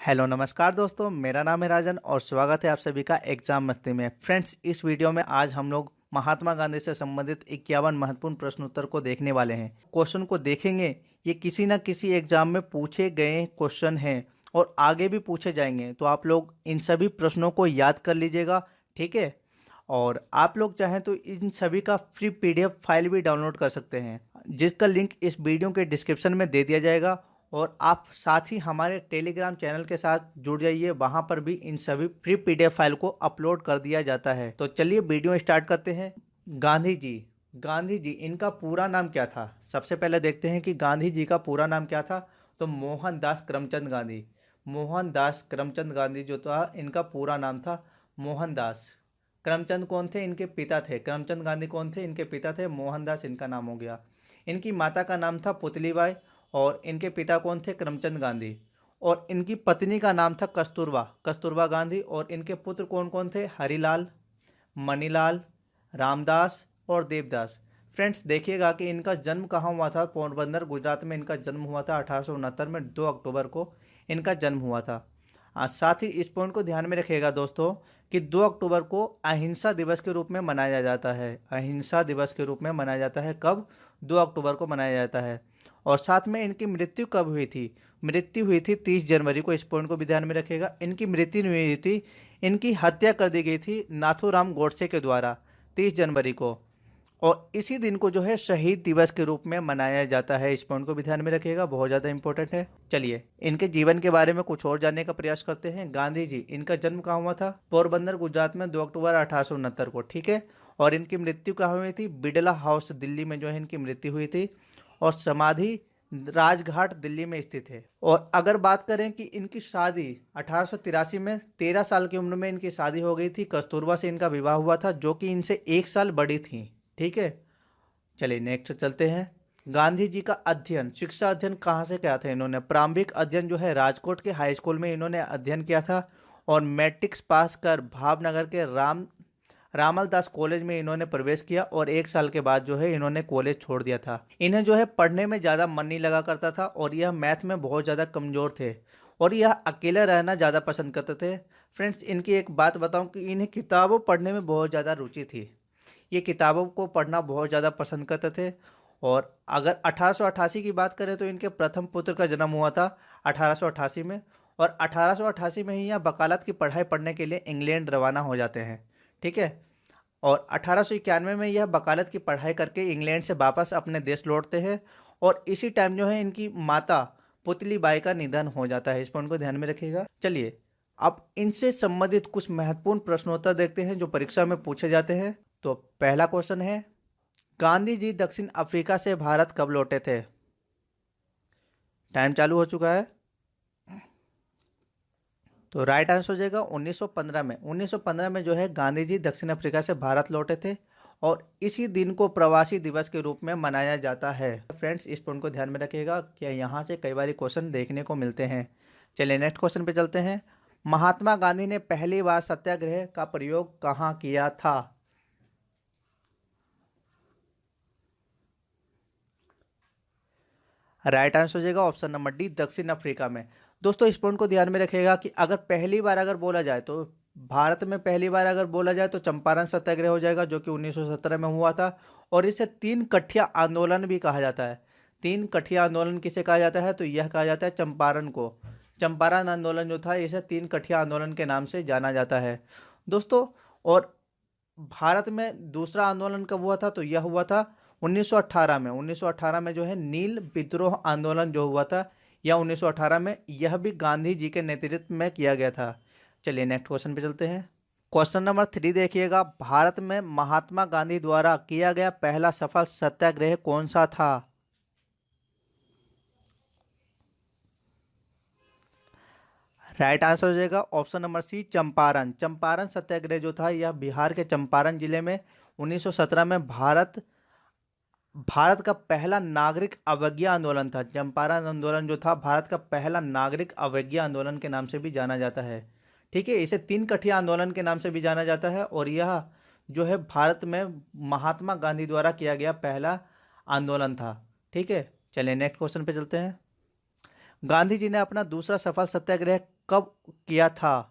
Hello नमस्कार दोस्तों, मेरा नाम है राजन और स्वागत है आप सभी का एग्जाम मस्ती में। फ्रेंड्स, इस वीडियो में आज हम लोग महात्मा गांधी से संबंधित 51 महत्वपूर्ण प्रश्न उत्तर को देखने वाले हैं। क्वेश्चन को देखेंगे, ये किसी न किसी एग्जाम में पूछे गए क्वेश्चन हैं और आगे भी पूछे जाएंगे, तो आप लोग इन सभी प्रश्नों को याद कर लीजिएगा, ठीक है। और आप लोग चाहें तो इन सभी का फ्री पीडीएफ फाइल भी डाउनलोड कर सकते हैं, जिसका लिंक इस वीडियो के डिस्क्रिप्शन में दे दिया जाएगा। और आप साथ ही हमारे टेलीग्राम चैनल के साथ जुड़ जाइए, वहां पर भी इन सभी फ्री पीडीएफ फाइल को अपलोड कर दिया जाता है। तो चलिए वीडियो स्टार्ट करते हैं। गांधी जी इनका पूरा नाम क्या था? सबसे पहले देखते हैं कि गांधी जी का पूरा नाम क्या था। तो मोहनदास करमचंद गांधी। मोहनदास करमचंद गांधी जो था, इनका पूरा नाम था मोहनदास। करमचंद कौन थे? इनके पिता थे। करमचंद गांधी कौन थे? इनके पिता थे। मोहनदास इनका नाम हो गया। इनकी माता का नाम था पुतलीबाई और इनके पिता कौन थे? करमचंद गांधी। और इनकी पत्नी का नाम था कस्तूरबा, कस्तूरबा गांधी। और इनके पुत्र कौन कौन थे? हरिलाल, मणिलाल, रामदास और देवदास। फ्रेंड्स, देखिएगा कि इनका जन्म कहाँ हुआ था। पोरबंदर, गुजरात में इनका जन्म हुआ था 1869 में, 2 अक्टूबर को इनका जन्म हुआ था। साथ ही इस पॉइंट को ध्यान में रखिएगा दोस्तों कि 2 अक्टूबर को अहिंसा दिवस के रूप में मनाया जाता है। अहिंसा दिवस के रूप में मनाया जाता है। कब? 2 अक्टूबर को मनाया जाता है। और साथ में इनकी मृत्यु कब हुई थी? मृत्यु हुई थी 30 जनवरी को। इस पॉइंट को भी ध्यान में रखिएगा। इनकी मृत्यु नहीं हुई थी, इनकी हत्या कर दी गई थी नाथूराम गोडसे के द्वारा 30 जनवरी को। और इसी दिन को जो है शहीद दिवस के रूप में मनाया जाता है। इस पॉइंट को भी ध्यान में रखिएगा, बहुत ज़्यादा इंपॉर्टेंट है। चलिए इनके जीवन के बारे में कुछ और जानने का प्रयास करते हैं। गांधी जी, इनका जन्म कहाँ हुआ था? पोरबंदर, गुजरात में 2 अक्टूबर 1869 को, ठीक है। और इनकी मृत्यु कहाँ हुई थी? बिड़ला हाउस, दिल्ली में जो है इनकी मृत्यु हुई थी। और समाधि राजघाट, दिल्ली में स्थित है। और अगर बात करें कि इनकी शादी 1883 में 13 साल की उम्र में इनकी शादी हो गई थी। कस्तूरबा से इनका विवाह हुआ था, जो कि इनसे 1 साल बड़ी थी, ठीक है। चलिए नेक्स्ट चलते हैं। गांधी जी का अध्ययन, शिक्षा अध्ययन कहाँ से किया था इन्होंने? प्रारंभिक अध्ययन जो है राजकोट के हाई स्कूल में इन्होंने अध्ययन किया था। और मैट्रिक्स पास कर भावनगर के रामलदास कॉलेज में इन्होंने प्रवेश किया। और 1 साल के बाद जो है इन्होंने कॉलेज छोड़ दिया था। इन्हें जो है पढ़ने में ज़्यादा मन नहीं लगा करता था और यह मैथ में बहुत ज़्यादा कमज़ोर थे। और यह अकेले रहना ज़्यादा पसंद करते थे। फ्रेंड्स, इनकी एक बात बताऊं कि इन्हें किताबों पढ़ने में बहुत ज़्यादा रुचि थी। ये किताबों को पढ़ना बहुत ज़्यादा पसंद करते थे। और अगर 1888 की बात करें तो इनके प्रथम पुत्र का जन्म हुआ था 1888 में। और 1888 में ही यह वकालत की पढ़ाई पढ़ने के लिए इंग्लैंड रवाना हो जाते हैं, ठीक है। और 1891 में यह वकालत की पढ़ाई करके इंग्लैंड से वापस अपने देश लौटते हैं। और इसी टाइम जो है इनकी माता पुतली बाई का निधन हो जाता है। इस पॉइंट को ध्यान में रखिएगा। चलिए अब इनसे संबंधित कुछ महत्वपूर्ण प्रश्नोत्तर देखते हैं जो परीक्षा में पूछे जाते हैं। तो पहला क्वेश्चन है, गांधी जी दक्षिण अफ्रीका से भारत कब लौटे थे? टाइम चालू हो चुका है। तो राइट आंसर हो जाएगा 1915 में। 1915 में जो है गांधी जी दक्षिण अफ्रीका से भारत लौटे थे। और इसी दिन को प्रवासी दिवस के रूप में मनाया जाता है। फ्रेंड्स, इस पॉइंट को ध्यान में रखिएगा कि यहाँ से कई बार क्वेश्चन देखने को मिलते हैं। चलिए नेक्स्ट क्वेश्चन पे चलते हैं। महात्मा गांधी ने पहली बार सत्याग्रह का प्रयोग कहाँ किया था? राइट आंसर हो जाएगा ऑप्शन नंबर डी, दक्षिण अफ्रीका में। दोस्तों, इस पॉइंट को ध्यान में रखिएगा कि अगर पहली बार अगर बोला जाए तो भारत में पहली बार अगर बोला जाए तो चंपारण सत्याग्रह हो जाएगा, जो कि 1917 में हुआ था। और इसे 3 कठिया आंदोलन भी कहा जाता है। 3 कठिया आंदोलन किसे कहा जाता है? तो यह कहा जाता है चंपारण को। चंपारण आंदोलन जो था, इसे 3 कठिया आंदोलन के नाम से जाना जाता है दोस्तों। और भारत में दूसरा आंदोलन कब हुआ था? तो यह हुआ था 1918 में। 1918 में जो है नील विद्रोह आंदोलन जो हुआ था, यह 1918 में, यह भी गांधी जी के नेतृत्व में किया गया था। चलिए नेक्स्ट क्वेश्चन पे चलते हैं। क्वेश्चन नंबर 3 देखिएगा। भारत में महात्मा गांधी द्वारा किया गया पहला सफल सत्याग्रह कौन सा था? राइट आंसर हो जाएगा option number C, Champaran. Champaran Satyagraha जो था, यह बिहार के चंपारण जिले में 1917 में भारत का पहला नागरिक अवज्ञा आंदोलन था। चंपारण आंदोलन जो था, भारत का पहला नागरिक अवज्ञा आंदोलन के नाम से भी जाना जाता है, ठीक है। इसे 3 कठिया आंदोलन के नाम से भी जाना जाता है। और यह जो है भारत में महात्मा गांधी द्वारा किया गया पहला आंदोलन था, ठीक है। चलिए नेक्स्ट क्वेश्चन पे चलते हैं। गांधी जी ने अपना दूसरा सफल सत्याग्रह कब किया था?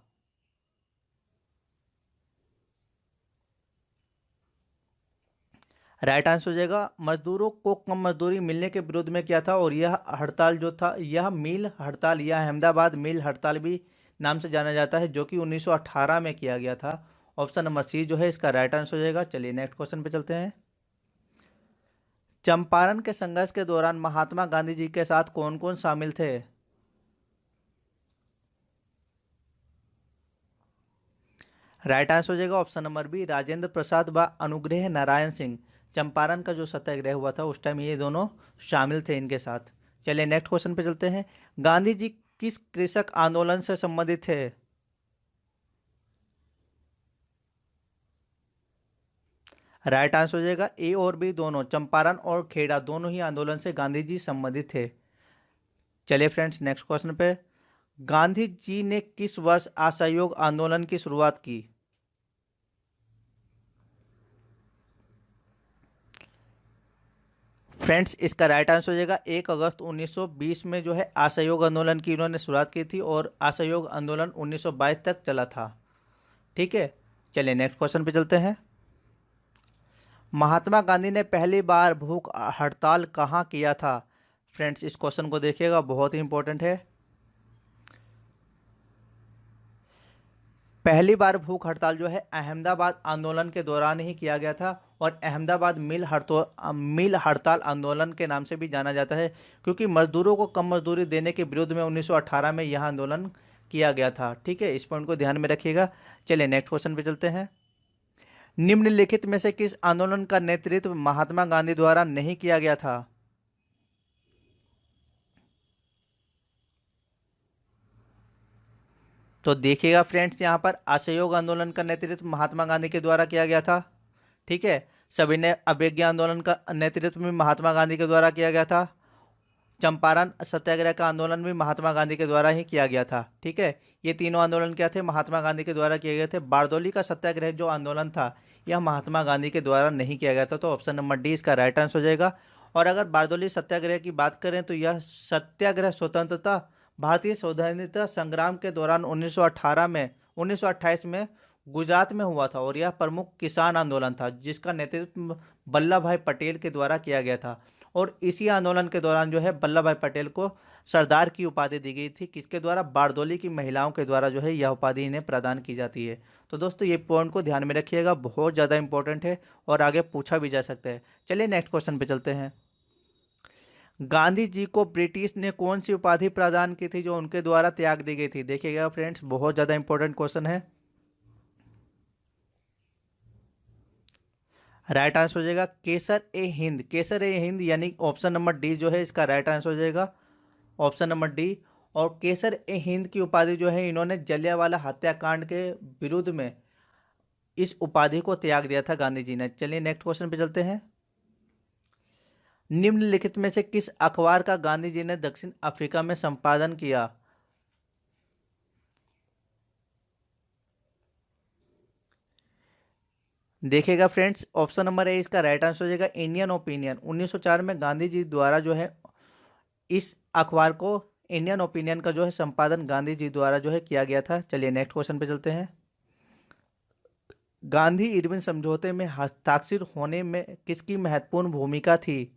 राइट आंसर हो जाएगा मजदूरों को कम मजदूरी मिलने के विरोध में किया था, और यह हड़ताल जो था यह मिल हड़ताल या अहमदाबाद मिल हड़ताल भी नाम से जाना जाता है, जो कि 1918 में किया गया था। ऑप्शन नंबर सी जो है इसका राइट आंसर हो जाएगा। चलिए नेक्स्ट क्वेश्चन पे चलते हैं। चंपारण के संघर्ष के दौरान महात्मा गांधी जी के साथ कौन कौन शामिल थे? राइट आंसर हो जाएगा option number B Rajendra Prasad व अनुग्रह नारायण सिंह। चंपारण का जो सत्याग्रह हुआ था उस टाइम ये दोनों शामिल थे इनके साथ। चलिए नेक्स्ट क्वेश्चन पे चलते हैं। गांधी जी किस कृषक आंदोलन से संबंधित थे? राइट आंसर हो जाएगा ए और बी दोनों, चंपारण और खेड़ा दोनों ही आंदोलन से गांधी जी संबंधित थे। चलिए फ्रेंड्स नेक्स्ट क्वेश्चन पे। गांधी जी ने किस वर्ष असहयोग आंदोलन की शुरुआत की? फ्रेंड्स इसका राइट आंसर हो जाएगा 1 अगस्त 1920 में जो है असहयोग आंदोलन की इन्होंने शुरुआत की थी, और असहयोग आंदोलन 1922 तक चला था। ठीक है, चलिए नेक्स्ट क्वेश्चन पे चलते हैं। महात्मा गांधी ने पहली बार भूख हड़ताल कहाँ किया था? फ्रेंड्स इस क्वेश्चन को देखिएगा, बहुत ही इंपॉर्टेंट है। पहली बार भूख हड़ताल जो है अहमदाबाद आंदोलन के दौरान ही किया गया था, और अहमदाबाद मिल हड़ताल आंदोलन के नाम से भी जाना जाता है, क्योंकि मजदूरों को कम मजदूरी देने के विरोध में 1918 में यह आंदोलन किया गया था। ठीक है, इस पॉइंट को ध्यान में रखिएगा। चलिए नेक्स्ट क्वेश्चन पे चलते हैं। निम्नलिखित में से किस आंदोलन का नेतृत्व महात्मा गांधी द्वारा नहीं किया गया था? तो देखिएगा फ्रेंड्स, यहाँ पर असहयोग आंदोलन का नेतृत्व महात्मा गांधी के द्वारा किया गया था। ठीक है, सविनय अवज्ञा आंदोलन का नेतृत्व भी महात्मा गांधी के द्वारा किया गया था। चंपारण सत्याग्रह का आंदोलन भी महात्मा गांधी के द्वारा ही किया गया था। ठीक है, ये तीनों आंदोलन क्या थे? महात्मा गांधी के द्वारा किए गए थे। बारदौली का सत्याग्रह जो आंदोलन था यह महात्मा गांधी के द्वारा नहीं किया गया था, तो ऑप्शन नंबर डी इसका राइट आंसर हो जाएगा। और अगर बारदौली सत्याग्रह की बात करें तो यह सत्याग्रह स्वतंत्रता भारतीय स्वतंत्रता संग्राम के दौरान 1918 में 1928 में गुजरात में हुआ था, और यह प्रमुख किसान आंदोलन था जिसका नेतृत्व वल्लभ भाई पटेल के द्वारा किया गया था। और इसी आंदोलन के दौरान जो है वल्लभ भाई पटेल को सरदार की उपाधि दी गई थी, किसके द्वारा? बारदौली की महिलाओं के द्वारा जो है यह उपाधि इन्हें प्रदान की जाती है। तो दोस्तों ये पॉइंट को ध्यान में रखिएगा, बहुत ज़्यादा इंपॉर्टेंट है और आगे पूछा भी जा सकता है। चलिए नेक्स्ट क्वेश्चन पे चलते हैं। गांधी जी को ब्रिटिश ने कौन सी उपाधि प्रदान की थी जो उनके द्वारा त्याग दी गई थी? देखिएगा फ्रेंड्स, बहुत ज़्यादा इंपॉर्टेंट क्वेश्चन है। राइट आंसर हो जाएगा केसर ए हिंद। केसर ए हिंद यानी ऑप्शन नंबर डी जो है इसका राइट आंसर हो जाएगा, ऑप्शन नंबर डी। और केसर ए हिंद की उपाधि जो है इन्होंने जलियांवाला हत्याकांड के विरुद्ध में इस उपाधि को त्याग दिया था गांधी जी ने। चलिए नेक्स्ट क्वेश्चन पे चलते हैं। निम्नलिखित में से किस अखबार का गांधी जी ने दक्षिण अफ्रीका में संपादन किया? देखिएगा फ्रेंड्स, ऑप्शन नंबर ए इसका राइट आंसर हो जाएगा इंडियन ओपिनियन। 1904 में गांधी जी द्वारा जो है इस अखबार को इंडियन ओपिनियन का जो है संपादन गांधी जी द्वारा जो है किया गया था। चलिए नेक्स्ट क्वेश्चन पे चलते हैं। गांधी इरविन समझौते में हस्ताक्षर होने में किसकी महत्वपूर्ण भूमिका थी?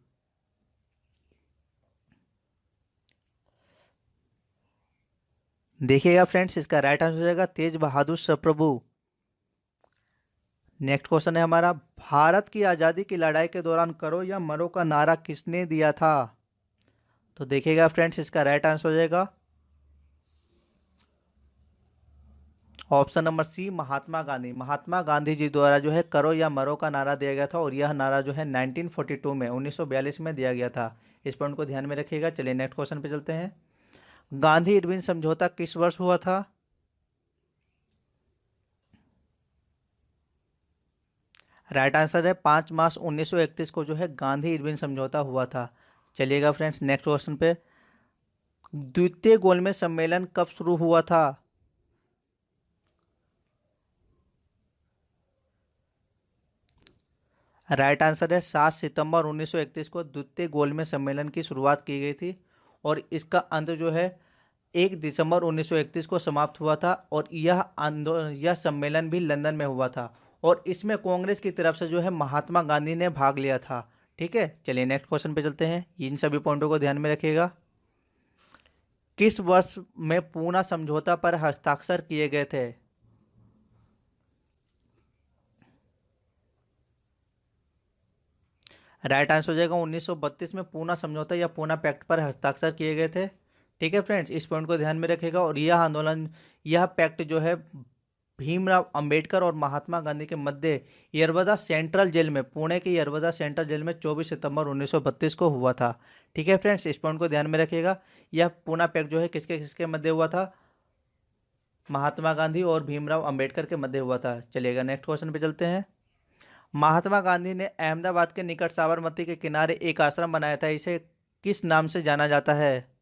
देखिएगा फ्रेंड्स, इसका राइट आंसर हो जाएगा तेज बहादुर सप्रभु। नेक्स्ट क्वेश्चन है हमारा, भारत की आज़ादी की लड़ाई के दौरान करो या मरो का नारा किसने दिया था? तो देखिएगा फ्रेंड्स, इसका राइट आंसर हो जाएगा ऑप्शन नंबर सी महात्मा गांधी। महात्मा गांधी जी द्वारा जो है करो या मरो का नारा दिया गया था, और यह नारा जो है 1942 में 1942 में दिया गया था। इस पॉइंट को ध्यान में रखिएगा। चलिए नेक्स्ट क्वेश्चन पे चलते हैं। गांधी इरविन समझौता किस वर्ष हुआ था? राइट आंसर है 5 मार्च 1931 को जो है गांधी इरविन समझौता हुआ था। चलिएगा फ्रेंड्स नेक्स्ट क्वेश्चन पे। द्वितीय गोलमेज सम्मेलन कब शुरू हुआ था? राइट आंसर है 7 सितंबर 1931 को द्वितीय गोलमेज सम्मेलन की शुरुआत की गई थी, और इसका अंत जो है 1 दिसंबर 1931 को समाप्त हुआ था और यह सम्मेलन भी लंदन में हुआ था और इसमें कांग्रेस की तरफ से जो है महात्मा गांधी ने भाग लिया था। ठीक है, चलिए नेक्स्ट क्वेश्चन पे चलते हैं। इन सभी पॉइंटों को ध्यान में रखिएगा। किस वर्ष में पूना समझौता पर हस्ताक्षर किए गए थे? राइट आंसर हो जाएगा 1932 में पूना समझौता या पूना पैक्ट पर हस्ताक्षर किए गए थे। ठीक है फ्रेंड्स, इस पॉइंट को ध्यान में रखिएगा। और यह पैक्ट जो है भीमराव अंबेडकर और महात्मा गांधी के मध्य यरवदा सेंट्रल जेल में, पुणे के यरवदा सेंट्रल जेल में 24 सितंबर 1932 को हुआ था। ठीक है फ्रेंड्स, इस पॉइंट को ध्यान में रखिएगा। यह पूना पैक्ट जो है किसके किसके मध्य हुआ था? महात्मा गांधी और भीमराव अंबेडकर के मध्य हुआ था। चलिएगा नेक्स्ट क्वेश्चन पे चलते हैं। महात्मा गांधी ने अहमदाबाद के निकट साबरमती के किनारे एक आश्रम बनाया था, इसे किस नाम से जाना जाता है?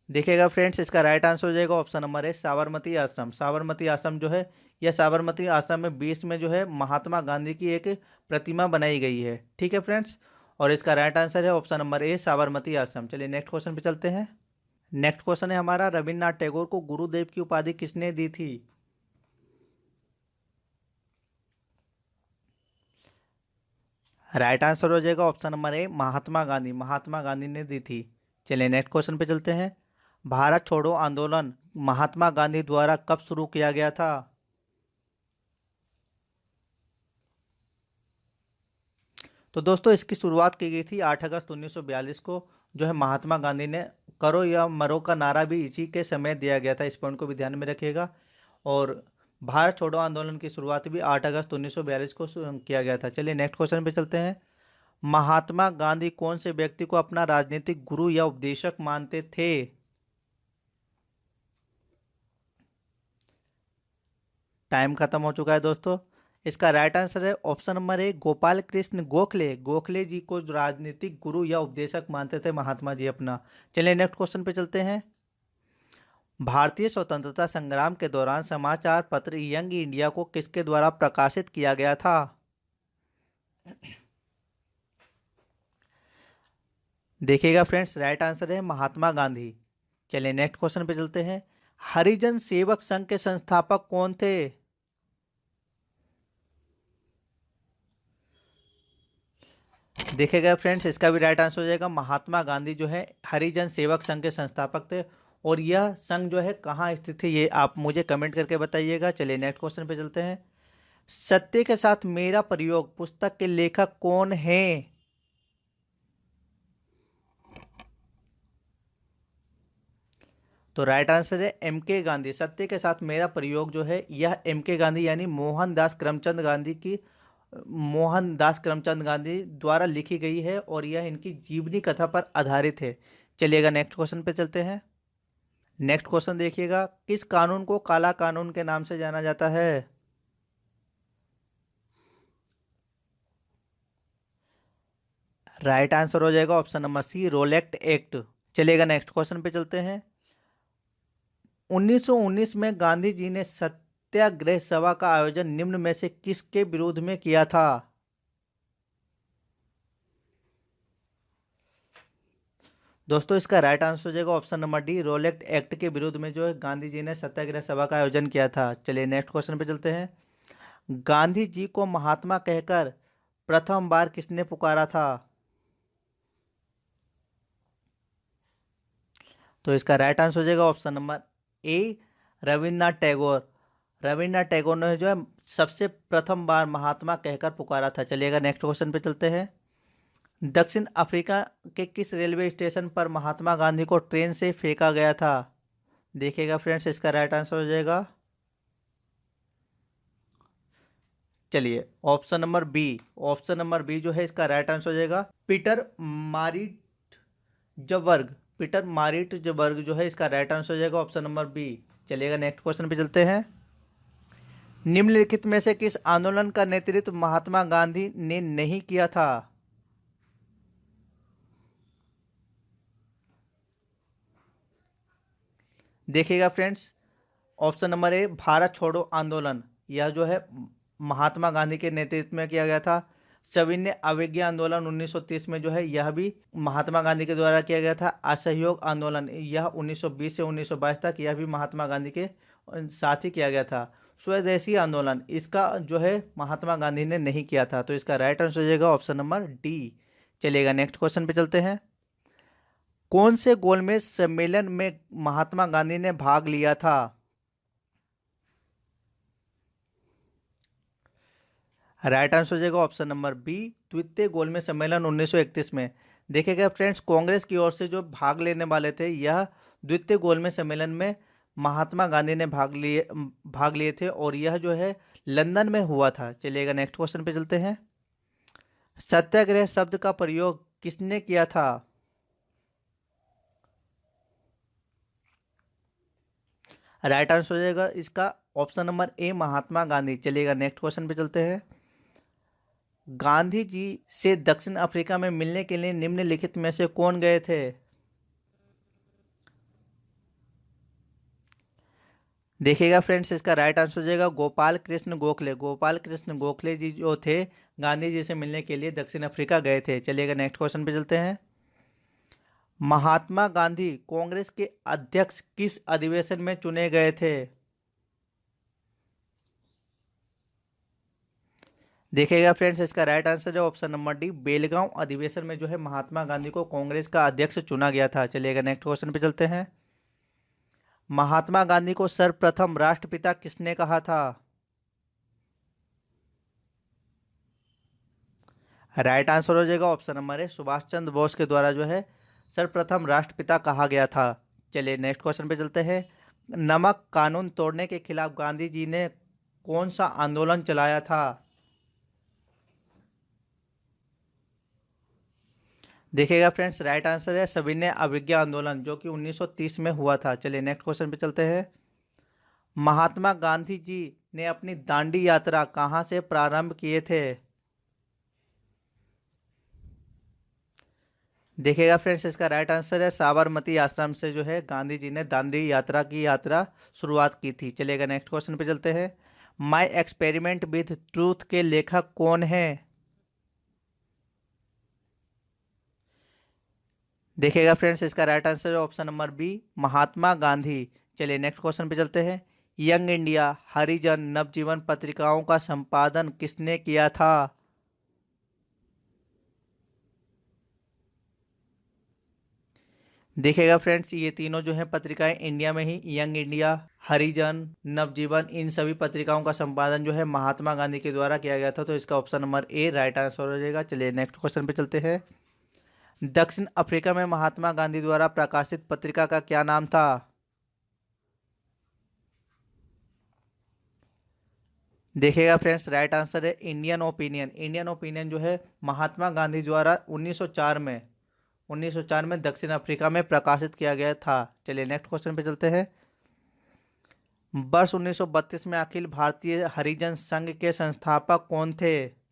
देखिएगा फ्रेंड्स, इसका राइट आंसर हो जाएगा ऑप्शन नंबर ए, साबरमती आश्रम। साबरमती आश्रम जो है, यह साबरमती आश्रम में बीच में जो है महात्मा गांधी की एक प्रतिमा बनाई गई है। ठीक है फ्रेंड्स, और इसका राइट आंसर है ऑप्शन नंबर ए, साबरमती आश्रम। चलिए नेक्स्ट क्वेश्चन पे चलते हैं। नेक्स्ट क्वेश्चन है हमारा, रविन्द्रनाथ टैगोर को गुरुदेव की उपाधि किसने दी थी? राइट आंसर हो जाएगा ऑप्शन नंबर ए, महात्मा गांधी। महात्मा गांधी ने दी थी। चलिए नेक्स्ट क्वेश्चन पे चलते हैं। भारत छोड़ो आंदोलन महात्मा गांधी द्वारा कब शुरू किया गया था? तो दोस्तों, इसकी शुरुआत की गई थी 8 अगस्त 1942 को, जो है महात्मा गांधी ने करो या मरो का नारा भी इसी के समय दिया गया था। इस पॉइंट को भी ध्यान में रखिएगा। और भारत छोड़ो आंदोलन की शुरुआत भी 8 अगस्त 1942 को किया गया था। चलिए नेक्स्ट क्वेश्चन पे चलते हैं। महात्मा गांधी कौन से व्यक्ति को अपना राजनीतिक गुरु या उपदेशक मानते थे? टाइम खत्म हो चुका है दोस्तों। इसका राइट आंसर है option number A, Gopal Krishna Gokhale. Gokhale ji को राजनीतिक गुरु या उपदेशक मानते थे महात्मा जी अपना। चलिए नेक्स्ट क्वेश्चन पे चलते हैं। भारतीय स्वतंत्रता संग्राम के दौरान समाचार पत्र यंग इंडिया को किसके द्वारा प्रकाशित किया गया था? देखिएगा फ्रेंड्स, राइट आंसर है महात्मा गांधी। चलिए नेक्स्ट क्वेश्चन पे चलते हैं। हरिजन सेवक संघ के संस्थापक कौन थे? देखिएगा फ्रेंड्स, इसका भी राइट आंसर हो जाएगा महात्मा गांधी जो है हरिजन सेवक संघ के संस्थापक थे। और यह संघ जो है कहाँ स्थित है, ये आप मुझे कमेंट करके बताइएगा। चलिए नेक्स्ट क्वेश्चन पे चलते हैं। सत्य के साथ मेरा प्रयोग पुस्तक के लेखक कौन हैं? तो राइट आंसर है एम के गांधी। सत्य के साथ मेरा प्रयोग जो है, यह एम के गांधी यानी मोहनदास करमचंद गांधी द्वारा लिखी गई है और यह इनकी जीवनी कथा पर आधारित है। चलिएगा नेक्स्ट क्वेश्चन पे चलते हैं। नेक्स्ट क्वेश्चन देखिएगा, किस कानून को काला कानून के नाम से जाना जाता है? राइट आंसर हो जाएगा option number C, Rowlatt Act. चलिएगा नेक्स्ट क्वेश्चन पे चलते हैं। 1919 में गांधी जी ने सत्याग्रह सभा का आयोजन निम्न में से किसके विरोध में किया था? दोस्तों, इसका राइट आंसर हो जाएगा ऑप्शन नंबर डी, रोलेक्ट एक्ट के विरोध में जो है गांधी जी ने सत्याग्रह सभा का आयोजन किया था। चलिए नेक्स्ट क्वेश्चन पे चलते हैं। गांधी जी को महात्मा कहकर प्रथम बार किसने पुकारा था? तो इसका राइट आंसर हो जाएगा ऑप्शन नंबर ए, रविन्द्रनाथ टैगोर। रविन्द्रनाथ टैगोर ने जो है सबसे प्रथम बार महात्मा कहकर पुकारा था। चलिएगा नेक्स्ट क्वेश्चन पे चलते हैं। दक्षिण अफ्रीका के किस रेलवे स्टेशन पर महात्मा गांधी को ट्रेन से फेंका गया था? देखिएगा फ्रेंड्स, इसका राइट आंसर हो जाएगा, चलिए option number B. Option number B जो है इसका राइट आंसर हो जाएगा Pietermaritzburg. Pietermaritzburg जो है इसका राइट आंसर हो जाएगा ऑप्शन नंबर बी। चलिएगा नेक्स्ट क्वेश्चन पे चलते हैं। निम्नलिखित में से किस आंदोलन का नेतृत्व महात्मा गांधी ने नहीं किया था? देखिएगा फ्रेंड्स, ऑप्शन नंबर ए, भारत छोड़ो आंदोलन। यह जो है महात्मा गांधी के नेतृत्व में किया गया था। सविनय अवज्ञा आंदोलन 1930 में जो है यह भी महात्मा गांधी के द्वारा किया गया था। असहयोग आंदोलन यह 1920 से 1922 तक यह भी महात्मा गांधी के साथ ही किया गया था। स्वदेशी आंदोलन इसका जो है महात्मा गांधी ने नहीं किया था, तो इसका राइट आंसर हो जाएगा ऑप्शन नंबर डी। चलिएगा नेक्स्ट क्वेश्चन पे चलते हैं। कौन से गोलमेज सम्मेलन में महात्मा गांधी ने भाग लिया था? राइट आंसर हो जाएगा ऑप्शन नंबर बी, द्वितीय गोलमेज सम्मेलन 1931 में। देखिएगा फ्रेंड्स, कांग्रेस की ओर से जो भाग लेने वाले थे यह द्वितीय गोलमेज सम्मेलन में महात्मा गांधी ने भाग लिए थे और यह जो है लंदन में हुआ था। चलिएगा नेक्स्ट क्वेश्चन पे चलते हैं। सत्याग्रह शब्द का प्रयोग किसने किया था? राइट आंसर हो जाएगा इसका ऑप्शन नंबर ए, महात्मा गांधी। चलिएगा नेक्स्ट क्वेश्चन पे चलते हैं। गांधी जी से दक्षिण अफ्रीका में मिलने के लिए निम्नलिखित में से कौन गए थे? देखिएगा फ्रेंड्स, इसका राइट आंसर हो जाएगा गोपाल कृष्ण गोखले। गोपाल कृष्ण गोखले जी जो थे गांधी जी से मिलने के लिए दक्षिण अफ्रीका गए थे। चलिएगा नेक्स्ट क्वेश्चन पे चलते हैं। महात्मा गांधी कांग्रेस के अध्यक्ष किस अधिवेशन में चुने गए थे? देखिएगा फ्रेंड्स, इसका राइट आंसर है ऑप्शन नंबर डी, बेलगांव अधिवेशन में जो है महात्मा गांधी को कांग्रेस का अध्यक्ष चुना गया था। चलिएगा नेक्स्ट क्वेश्चन पे चलते हैं। महात्मा गांधी को सर्वप्रथम राष्ट्रपिता किसने कहा था? राइट आंसर हो जाएगा ऑप्शन नंबर ए, सुभाष चंद्र बोस के द्वारा जो है सर्वप्रथम राष्ट्रपिता कहा गया था। चलिए नेक्स्ट क्वेश्चन पे चलते हैं। नमक कानून तोड़ने के खिलाफ गांधी जी ने कौन सा आंदोलन चलाया था? देखिएगा फ्रेंड्स, राइट आंसर है सविनय अवज्ञा आंदोलन, जो कि 1930 में हुआ था। चलिए नेक्स्ट क्वेश्चन पे चलते हैं। महात्मा गांधी जी ने अपनी दांडी यात्रा कहाँ से प्रारंभ किए थे? देखिएगा फ्रेंड्स, इसका राइट आंसर है साबरमती आश्रम से जो है गांधी जी ने दांडी यात्रा की शुरुआत की थी। चलिएगा नेक्स्ट क्वेश्चन पे चलते हैं। माई एक्सपेरिमेंट विथ ट्रूथ के लेखक कौन है? देखिएगा फ्रेंड्स, इसका राइट आंसर है option number B, Mahatma Gandhi. चलिए नेक्स्ट क्वेश्चन पे चलते हैं। यंग इंडिया, हरिजन, नवजीवन पत्रिकाओं का संपादन किसने किया था? देखिएगा फ्रेंड्स, ये तीनों जो है पत्रिकाएं इंडिया में ही, यंग इंडिया, हरिजन, नवजीवन, इन सभी पत्रिकाओं का संपादन जो है महात्मा गांधी के द्वारा किया गया था। तो इसका ऑप्शन नंबर ए राइट आंसर हो जाएगा। चलिए नेक्स्ट क्वेश्चन पे चलते हैं। दक्षिण अफ्रीका में महात्मा गांधी द्वारा प्रकाशित पत्रिका का क्या नाम था? देखिएगा फ्रेंड्स, राइट आंसर है इंडियन ओपिनियन। इंडियन ओपिनियन जो है महात्मा गांधी द्वारा 1904 में दक्षिण अफ्रीका में प्रकाशित किया गया था। चलिए नेक्स्ट क्वेश्चन पे चलते हैं। वर्ष 1932 में अखिल भारतीय हरिजन संघ के संस्थापक कौन थे?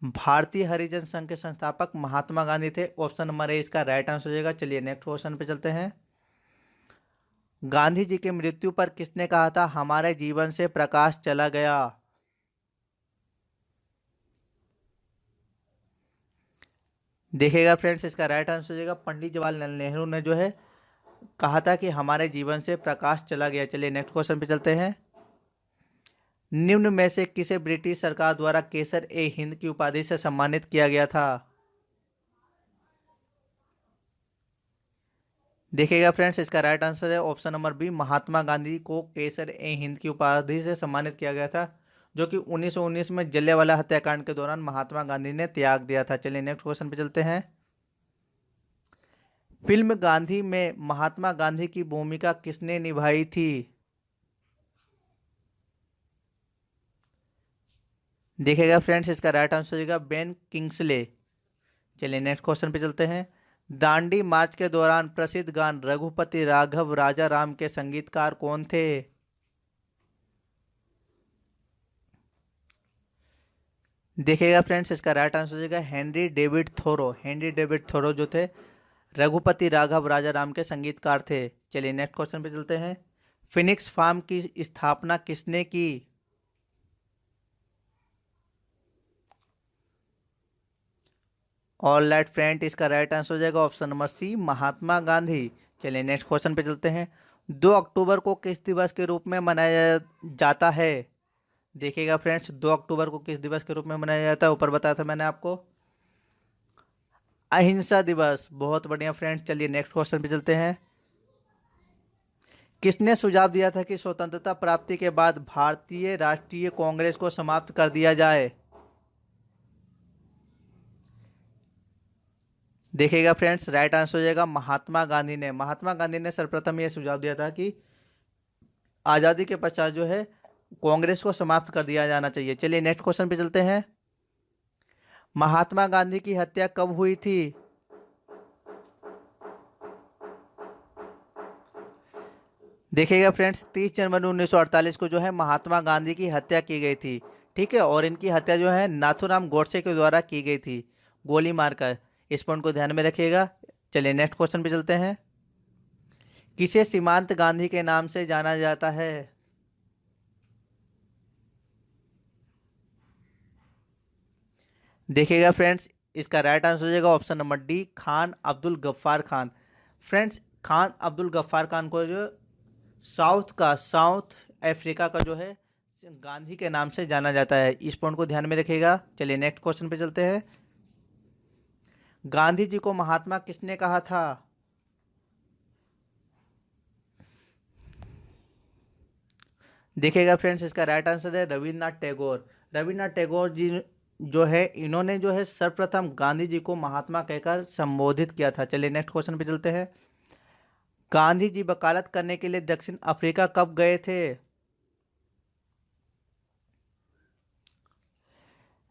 भारतीय हरिजन संघ के संस्थापक महात्मा गांधी थे। ऑप्शन नंबर ए इसका राइट आंसर हो जाएगा। चलिए नेक्स्ट क्वेश्चन पे चलते हैं। गांधी जी की मृत्यु पर किसने कहा था हमारे जीवन से प्रकाश चला गया? देखिएगा फ्रेंड्स, इसका राइट आंसर हो जाएगा पंडित जवाहरलाल नेहरू ने जो है कहा था कि हमारे जीवन से प्रकाश चला गया। चलिए नेक्स्ट क्वेश्चन पे चलते हैं। निम्न में से किसे ब्रिटिश सरकार द्वारा केसर ए हिंद की उपाधि से सम्मानित किया गया था? देखिएगा फ्रेंड्स, इसका राइट आंसर है option number B, Mahatma Gandhi को केसर ए हिंद की उपाधि से सम्मानित किया गया था, जो कि 1919 में जलियांवाला हत्याकांड के दौरान महात्मा गांधी ने त्याग दिया था। चलिए नेक्स्ट क्वेश्चन पे चलते हैं। फिल्म गांधी में महात्मा गांधी की भूमिका किसने निभाई थी? देखिएगा फ्रेंड्स, इसका राइट आंसर हो जाएगा बेन किंग्सले। चलिए नेक्स्ट क्वेश्चन पे चलते हैं। दांडी मार्च के दौरान प्रसिद्ध गान रघुपति राघव राजा राम के संगीतकार कौन थे? देखिएगा फ्रेंड्स, इसका राइट आंसर हो जाएगा Henry David Thoreau. Henry David Thoreau जो थे रघुपति राघव राजा राम के संगीतकार थे। चलिए नेक्स्ट क्वेश्चन पे चलते हैं। फिनिक्स फार्म की स्थापना किसने की? ऑल राइट फ्रेंड, इसका राइट आंसर हो जाएगा ऑप्शन नंबर सी, महात्मा गांधी। चलिए नेक्स्ट क्वेश्चन पे चलते हैं। 2 अक्टूबर को किस दिवस के रूप में मनाया जाता है? देखिएगा फ्रेंड्स, 2 अक्टूबर को किस दिवस के रूप में मनाया जाता है? ऊपर बताया था मैंने आपको, अहिंसा दिवस। बहुत बढ़िया फ्रेंड्स, चलिए नेक्स्ट क्वेश्चन पे चलते हैं। किसने सुझाव दिया था कि स्वतंत्रता प्राप्ति के बाद भारतीय राष्ट्रीय कांग्रेस को समाप्त कर दिया जाए? देखिएगा फ्रेंड्स, राइट आंसर हो जाएगा महात्मा गांधी ने। महात्मा गांधी ने सर्वप्रथम यह सुझाव दिया था कि आज़ादी के पश्चात जो है कांग्रेस को समाप्त कर दिया जाना चाहिए। चलिए नेक्स्ट क्वेश्चन पे चलते हैं। महात्मा गांधी की हत्या कब हुई थी? देखिएगा फ्रेंड्स, 30 जनवरी 1948 को जो है महात्मा गांधी की हत्या की गई थी। ठीक है, और इनकी हत्या जो है नाथूराम गोडसे के द्वारा की गई थी, गोली मारकर। इस पॉइंट को ध्यान में रखिएगा। चलिए नेक्स्ट क्वेश्चन पे चलते हैं। किसे सीमांत गांधी के नाम से जाना जाता है? देखिएगा फ्रेंड्स, इसका राइट आंसर हो जाएगा option number D, Khan Abdul Ghaffar Khan. Friends, Khan Abdul Ghaffar Khan को जो साउथ अफ्रीका का जो है गांधी के नाम से जाना जाता है। इस पॉइंट को ध्यान में रखिएगा। चलिए नेक्स्ट क्वेश्चन पे चलते हैं। गांधी जी को महात्मा किसने कहा था? देखिएगा फ्रेंड्स, इसका राइट आंसर है रविन्द्रनाथ टैगोर। रविन्द्रनाथ टैगोर जी जो है, इन्होंने जो है सर्वप्रथम गांधी जी को महात्मा कहकर संबोधित किया था। चलिए नेक्स्ट क्वेश्चन पे चलते हैं। गांधी जी वकालत करने के लिए दक्षिण अफ्रीका कब गए थे?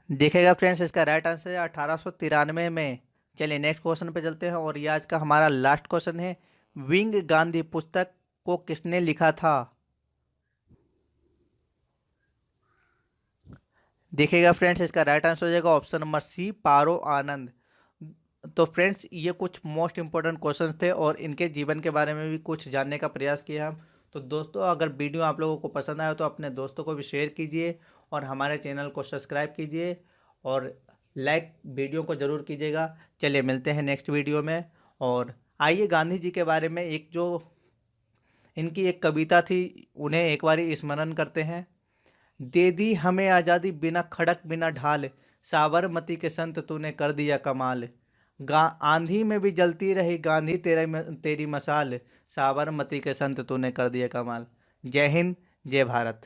देखिएगा फ्रेंड्स, इसका राइट आंसर है 1893 में। चलिए नेक्स्ट क्वेश्चन पे चलते हैं, और ये आज का हमारा लास्ट क्वेश्चन है। विंग गांधी पुस्तक को किसने लिखा था? देखिएगा फ्रेंड्स, इसका राइट आंसर हो जाएगा ऑप्शन नंबर सी, पारो आनंद। तो फ्रेंड्स, ये कुछ मोस्ट इंपॉर्टेंट क्वेश्चंस थे, और इनके जीवन के बारे में भी कुछ जानने का प्रयास किया हम। तो दोस्तों, अगर वीडियो आप लोगों को पसंद आया तो अपने दोस्तों को भी शेयर कीजिए, और हमारे चैनल को सब्सक्राइब कीजिए, और लाइक वीडियो को ज़रूर कीजिएगा। चलिए मिलते हैं नेक्स्ट वीडियो में। और आइए गांधी जी के बारे में एक जो इनकी एक कविता थी, उन्हें एक बार स्मरण करते हैं। दे दी हमें आज़ादी बिना खड़क बिना ढाल, साबरमती के संत तूने कर दिया कमाल। आंधी में भी जलती रही गांधी तेरी मशाल, साबरमती के संत तूने कर दिया कमाल। जय हिंद, जय भारत।